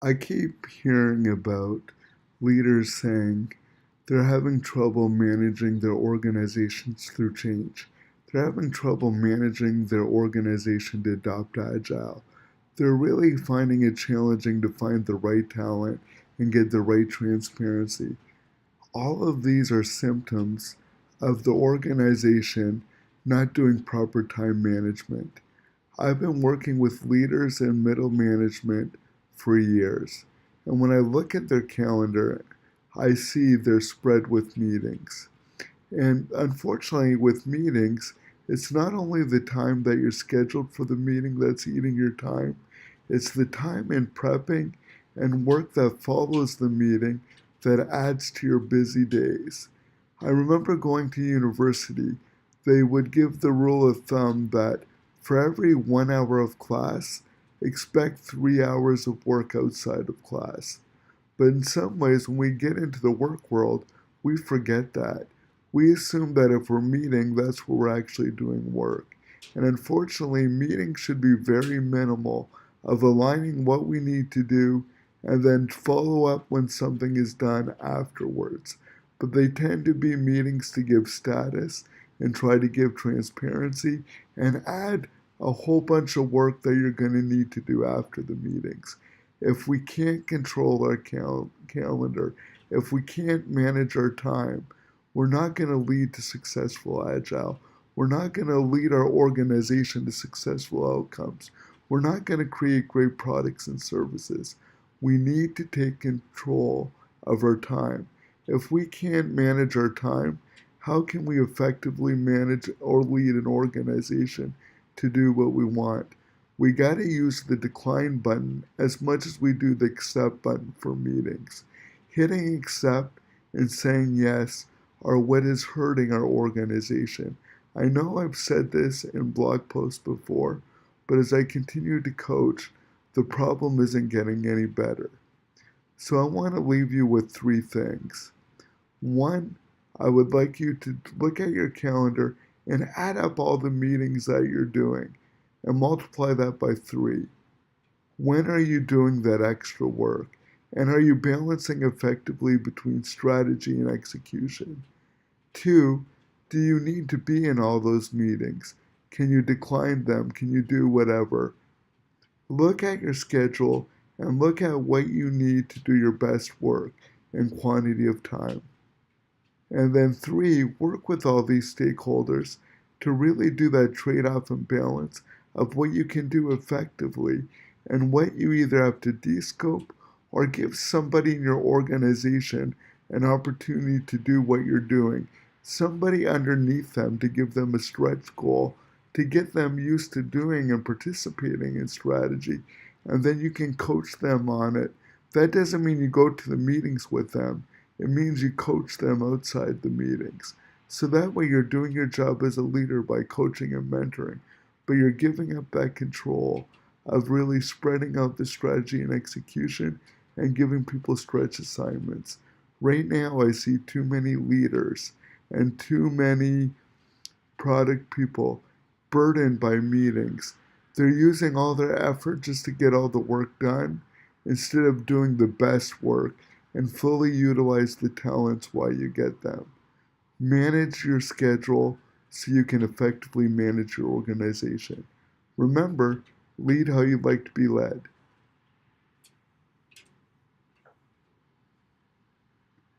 I keep hearing about leaders saying they're having trouble managing their organizations through change. They're having trouble managing their organization to adopt Agile. They're really finding it challenging to find the right talent and get the right transparency. All of these are symptoms of the organization not doing proper time management. I've been working with leaders and middle management for years, and when I look at their calendar, I see they're spread with meetings. And unfortunately, with meetings, it's not only the time that you're scheduled for the meeting that's eating your time, it's the time in prepping and work that follows the meeting that adds to your busy days. I remember going to university, they would give the rule of thumb that for every 1 hour of class, expect 3 hours of work outside of class. But in some ways, when we get into the work world, we forget that. We assume that if we're meeting, that's where we're actually doing work. And unfortunately, meetings should be very minimal of aligning what we need to do and then follow up when something is done afterwards. But they tend to be meetings to give status and try to give transparency and add a whole bunch of work that you're going to need to do after the meetings. If we can't control our calendar, if we can't manage our time, we're not going to lead to successful Agile. We're not going to lead our organization to successful outcomes. We're not going to create great products and services. We need to take control of our time. If we can't manage our time, how can we effectively manage or lead an organization to do what we want? We got to use the decline button as much as we do the accept button for meetings. Hitting accept and saying yes are what is hurting our organization. I know I've said this in blog posts before, but as I continue to coach, the problem isn't getting any better. So I want to leave you with three things. One, I would like you to look at your calendar and add up all the meetings that you're doing and multiply that by 3. When are you doing that extra work? And are you balancing effectively between strategy and execution? 2, do you need to be in all those meetings? Can you decline them? Can you do whatever? Look at your schedule and look at what you need to do your best work in quantity of time. And then 3, work with all these stakeholders to really do that trade-off and balance of what you can do effectively and what you either have to descope or give somebody in your organization an opportunity to do what you're doing. Somebody underneath them to give them a stretch goal to get them used to doing and participating in strategy. And then you can coach them on it. That doesn't mean you go to the meetings with them. It means you coach them outside the meetings. So that way you're doing your job as a leader by coaching and mentoring, but you're giving up that control of really spreading out the strategy and execution and giving people stretch assignments. Right now I see too many leaders and too many product people burdened by meetings. They're using all their effort just to get all the work done instead of doing the best work and fully utilize the talents while you get them. Manage your schedule so you can effectively manage your organization. Remember, lead how you'd like to be led.